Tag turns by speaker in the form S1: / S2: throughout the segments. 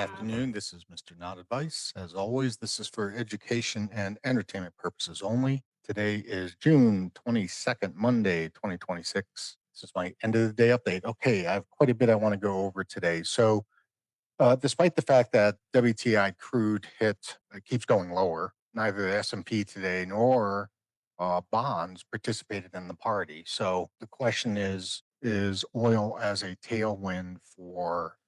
S1: afternoon. This is Mr. Not Advice. As always, this is for education and entertainment purposes only. Today is June 22nd, Monday, 2026. This is my end of the day update. Okay, I have quite a bit I want to go over today. Despite the fact that WTI crude keeps going lower, neither the S&P today nor bonds participated in the party. So the question is oil as a tailwind for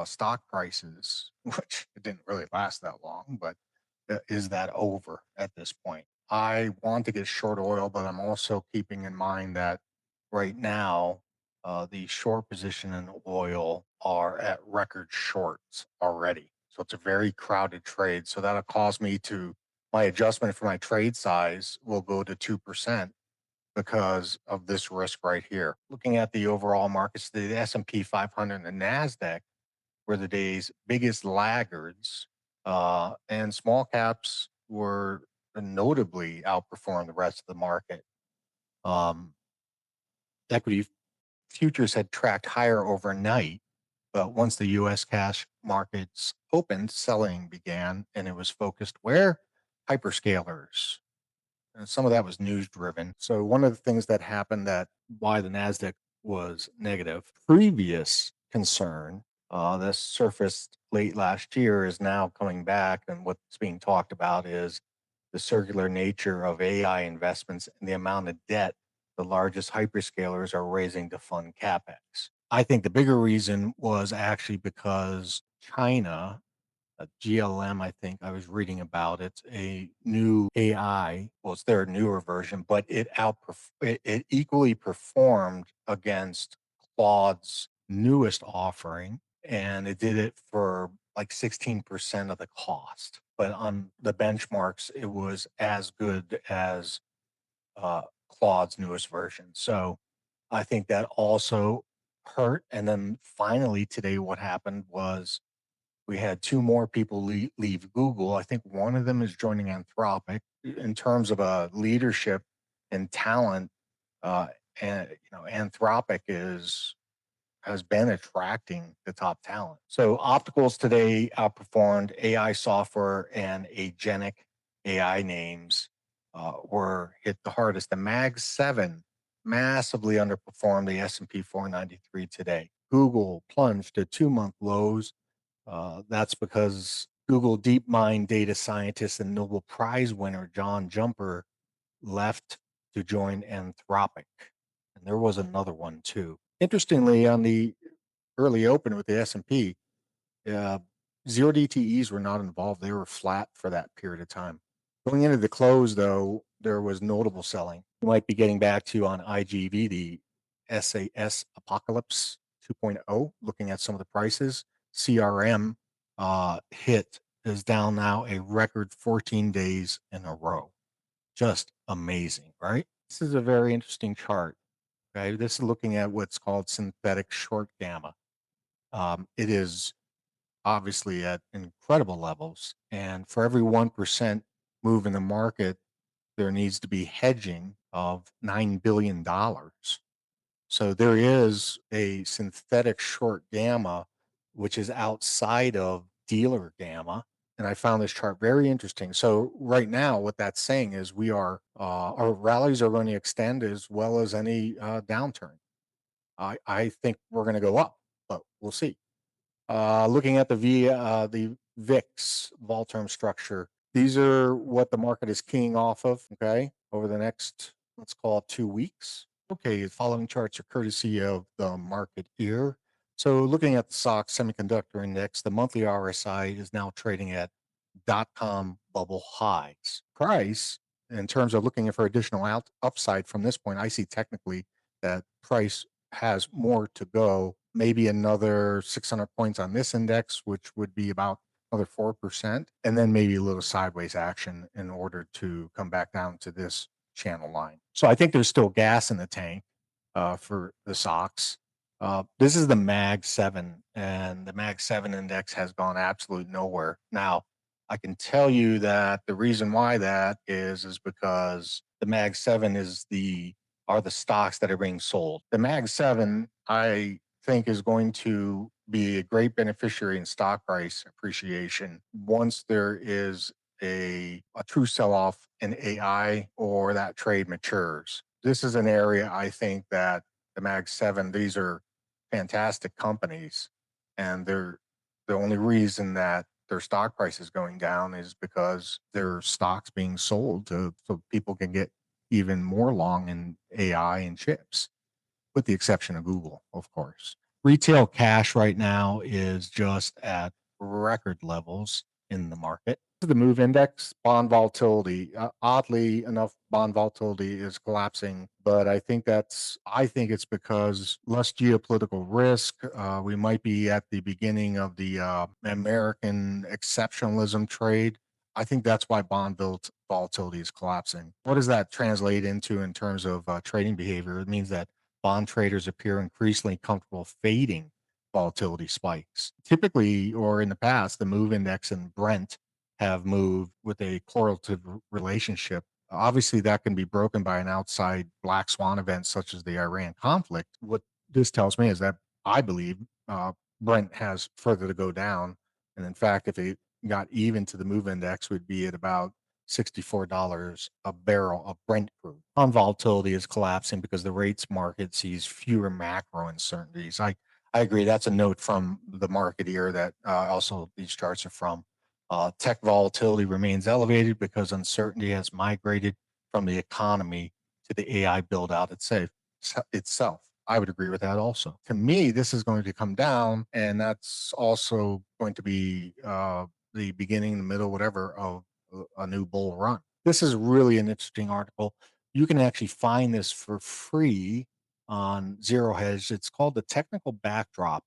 S1: stock prices, which it didn't really last that long, but is that over at this point? I want to get short oil, but I'm also keeping in mind that right now, the short position in oil are at record shorts already. So it's a very crowded trade. So that'll cause my adjustment for my trade size will go to 2% because of this risk right here. Looking at the overall markets, the S&P 500 and the NASDAQ were the day's biggest laggards, and small caps were notably outperformed the rest of the market. Um, Equity futures had tracked higher overnight, but once the U.S. cash markets opened, selling began, and it was focused where hyperscalers. And some of that was news driven. So one of the things that happened that why the Nasdaq was negative, previous concern that surfaced late last year is now coming back, and what's being talked about is the circular nature of AI investments and the amount of debt the largest hyperscalers are raising to fund capex. I think the bigger reason was actually because China, GLM, I think I was reading about it, a new AI. Well, it's their newer version, but it equally performed against Claude's newest offering, and it did it for like 16% of the cost. But on the benchmarks, it was as good as Claude's newest version. So I think that also hurt. And then finally today, what happened was we had two more people leave Google. I think one of them is joining Anthropic in terms of leadership and talent. Uh, and Anthropic has been attracting the top talent. So opticals today outperformed AI software and agentic AI names were hit the hardest. The Mag 7 massively underperformed the S&P 493 today. Google plunged to 2-month lows. That's because Google DeepMind data scientist and Nobel Prize winner John Jumper left to join Anthropic. And there was another one too. Interestingly, on the early open with the S&P, uh, zero DTEs were not involved. They were flat for that period of time. Going into the close, though, there was notable selling. You might be getting back to on IGV, the SAS Apocalypse 2.0, looking at some of the prices. CRM hit is down now a record 14 days in a row. Just amazing, right? This is a very interesting chart. Okay, this is looking at what's called synthetic short gamma. It is obviously at incredible levels, and for every 1% move in the market, there needs to be hedging of $9 billion. So there is a synthetic short gamma, which is outside of dealer gamma. And I found this chart very interesting. So right now, what that's saying is our rallies are going to extend as well as any downturn. I think we're going to go up, but we'll see. Looking at the VIX vol term structure, these are what the market is keying off of. Okay, over the next, let's call it 2 weeks. Okay, the following charts are courtesy of the market here. So looking at the SOX Semiconductor Index, the monthly RSI is now trading at dot-com bubble highs. Price, in terms of looking for additional upside from this point, I see technically that price has more to go, maybe another 600 points on this index, which would be about another 4%, and then maybe a little sideways action in order to come back down to this channel line. So I think there's still gas in the tank for the SOX. This is the Mag 7, and the Mag 7 index has gone absolutely nowhere. Now, I can tell you that the reason why that is because the Mag 7 are the stocks that are being sold. The Mag 7, I think is going to be a great beneficiary in stock price appreciation once there is a true sell off in AI or that trade matures. This is an area I think that the Mag 7, these are fantastic companies. And the only reason that their stock price is going down is because their stocks being sold to so people can get even more long in AI and chips, with the exception of Google, of course. Retail cash right now is just at record levels in the market. The MOVE index, bond volatility, oddly enough, bond volatility is collapsing, but I think it's because less geopolitical risk. We might be at the beginning of the American exceptionalism trade. I think that's why volatility is collapsing. What does that translate into in terms of trading behavior? It means that bond traders appear increasingly comfortable fading volatility spikes. Typically, or in the past, the MOVE index and Brent have moved with a correlative relationship. Obviously, that can be broken by an outside black swan event such as the Iran conflict. What this tells me is that I believe Brent has further to go down. And in fact, if it got even to the MOVE index, would be at about $64 a barrel of Brent crude. On volatility is collapsing because the rates market sees fewer macro uncertainties. I agree. That's a note from the market here that also these charts are from. Tech volatility remains elevated because uncertainty has migrated from the economy to the AI build out itself. I would agree with that also. To me, this is going to come down, and that's also going to be the beginning, the middle, whatever, of a new bull run. This is really an interesting article. You can actually find this for free on Zero Hedge. It's called The Technical Backdrop.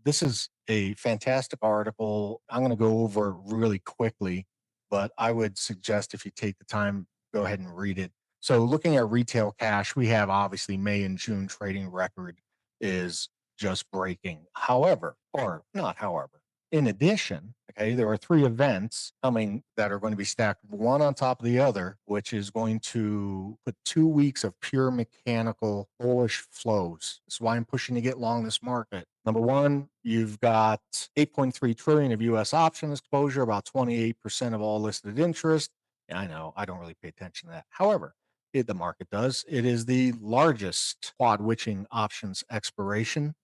S1: This is a fantastic article. I'm going to go over it really quickly, but I would suggest if you take the time, go ahead and read it. So, looking at retail cash, we have obviously May and June trading record is just breaking. However, or not however, in addition, okay, there are three events coming that are going to be stacked one on top of the other, which is going to put 2 weeks of pure mechanical bullish flows. That's why I'm pushing to get long this market. Number one, you've got 8.3 trillion of US option exposure, about 28% of all listed interest. I know I don't really pay attention to that. However, the market does. It is the largest quad witching options expiration,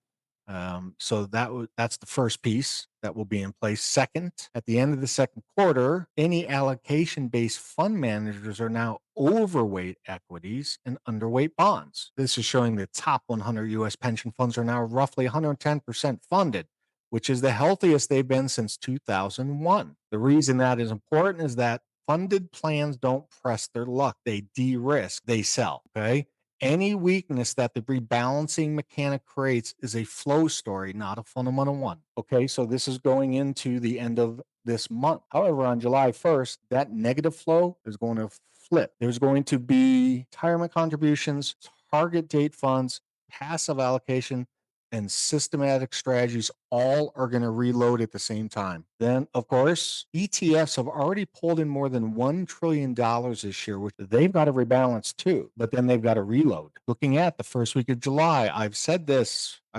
S1: so that's the first piece that will be in place. Second, at the end of the second quarter, any allocation-based fund managers are now overweight equities and underweight bonds. This is showing the top 100 U.S. pension funds are now roughly 110% funded, which is the healthiest they've been since 2001. The reason that is important is that funded plans don't press their luck. They de-risk, they sell. Okay. Any weakness that the rebalancing mechanic creates is a flow story, not a fundamental one. Okay, so this is going into the end of this month. However, on July 1st, that negative flow is going to flip. There's going to be retirement contributions, target date funds, passive allocation, and systematic strategies all are going to reload at the same time. Then, of course, ETFs have already pulled in more than $1 trillion this year, which they've got to rebalance too, but then they've got to reload. Looking at the first week of July, I've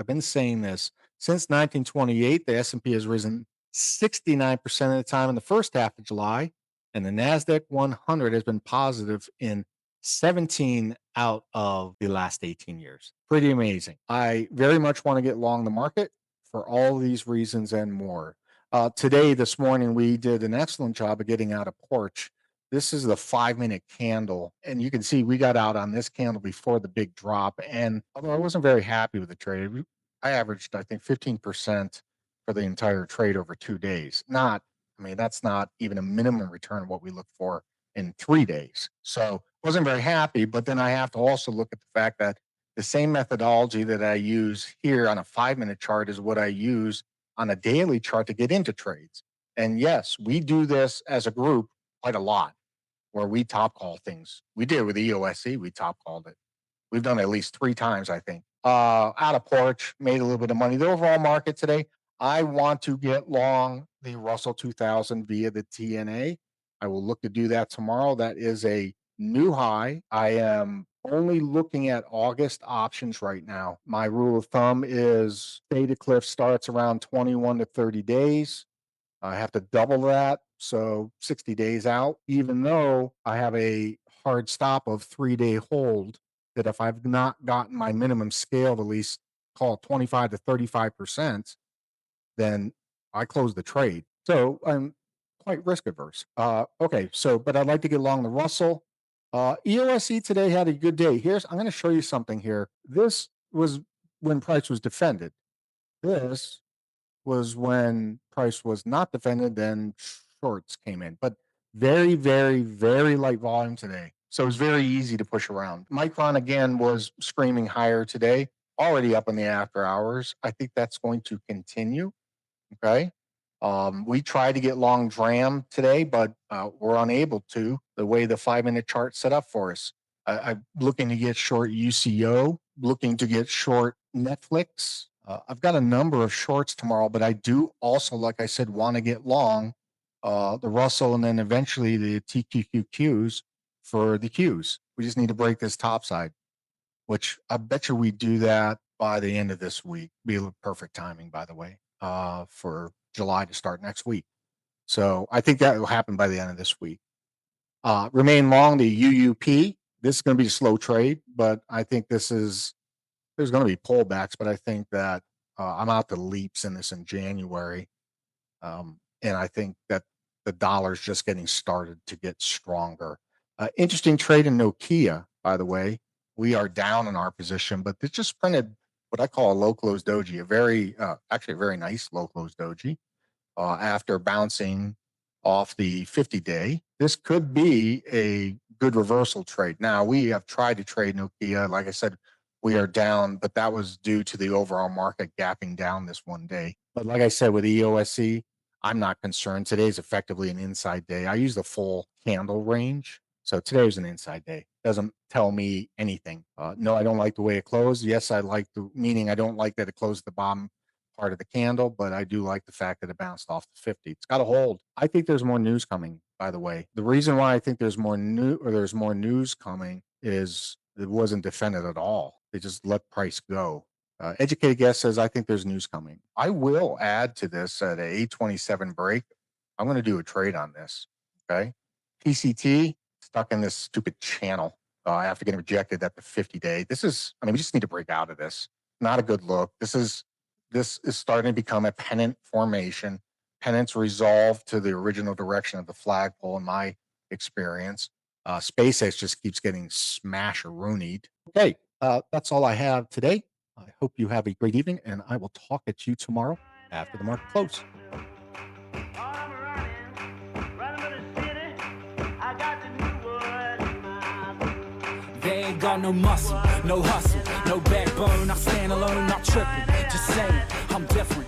S1: been saying this since 1928, the S&P has risen 69% of the time in the first half of July, and the NASDAQ 100 has been positive in 17 out of the last 18 years. Pretty amazing. I very much want to get long the market for all these reasons and more. This morning, we did an excellent job of getting out a porch. This is the 5 minute candle. And you can see we got out on this candle before the big drop. And although I wasn't very happy with the trade, I averaged, I think, 15% for the entire trade over 2 days. That's not even a minimum return of what we look for in 3 days. So wasn't very happy, but then I have to also look at the fact that the same methodology that I use here on a 5 minute chart is what I use on a daily chart to get into trades. And yes, we do this as a group quite a lot where we top call things. We did with EOSC, we top called it. We've done it at least 3 times, I think. Out of porch, made a little bit of money. The overall market today, I want to get long the Russell 2000 via the TNA. I will look to do that tomorrow. That is a new high. I am only looking at August options right now. My rule of thumb is Theta Cliff starts around 21 to 30 days. I have to double that, so 60 days out, even though I have a hard stop of 3-day hold that if I've not gotten my minimum scale at least call it 25 to 35%, then I close the trade. So I'm quite risk averse. Okay, so but I'd like to get along the Russell. EOSE today had a good day. I'm going to show you something here. This was when price was defended. This was when price was not defended, then shorts came in. But very, very, very light volume today. So it was very easy to push around. Micron again was screaming higher today, already up in the after hours. I think that's going to continue. Okay. We tried to get long DRAM today, but we're unable to the way the 5-minute chart set up for us. I'm looking to get short UCO, looking to get short Netflix. I've got a number of shorts tomorrow, but I do also, like I said, want to get long the Russell and then eventually the TQQQs for the Qs. We just need to break this top side, which I bet you we do that by the end of this week. Be perfect timing, by the way, for July to start next week. So I think that will happen by the end of this week. Remain long the UUP. This is going to be a slow trade, but I think there's going to be pullbacks, but I think that I'm out to leaps in this in January. And I think that the dollar's just getting started to get stronger. Interesting trade in Nokia, by the way. We are down in our position, but it just printed what I call a low close doji, actually a very nice low close doji after bouncing off the 50-day. This could be a good reversal trade. Now, we have tried to trade Nokia. Like I said, we are down, but that was due to the overall market gapping down this one day. But like I said, with EOSC, I'm not concerned. Today's effectively an inside day. I use the full candle range. So today was an inside day. Doesn't tell me anything. No, I don't like the way it closed. Yes, meaning I don't like that it closed the bottom part of the candle, but I do like the fact that it bounced off the 50. It's got a hold. I think there's more news coming, by the way. The reason why I think there's more news coming is it wasn't defended at all. They just let price go. Educated guess says I think there's news coming. I will add to this at a 827 break. I'm going to do a trade on this. Okay. PCT stuck in this stupid channel. I have to get rejected at the 50-day. We just need to break out of this. Not a good look. This is starting to become a pennant formation. Pennants resolve to the original direction of the flagpole, in my experience. SpaceX just keeps getting smash-a-roonied. Okay, that's all I have today. I hope you have a great evening, and I will talk at you tomorrow after the market close.
S2: They ain't got no muscle, no hustle, no backbone. I stand alone, not tripping, just saying I'm different.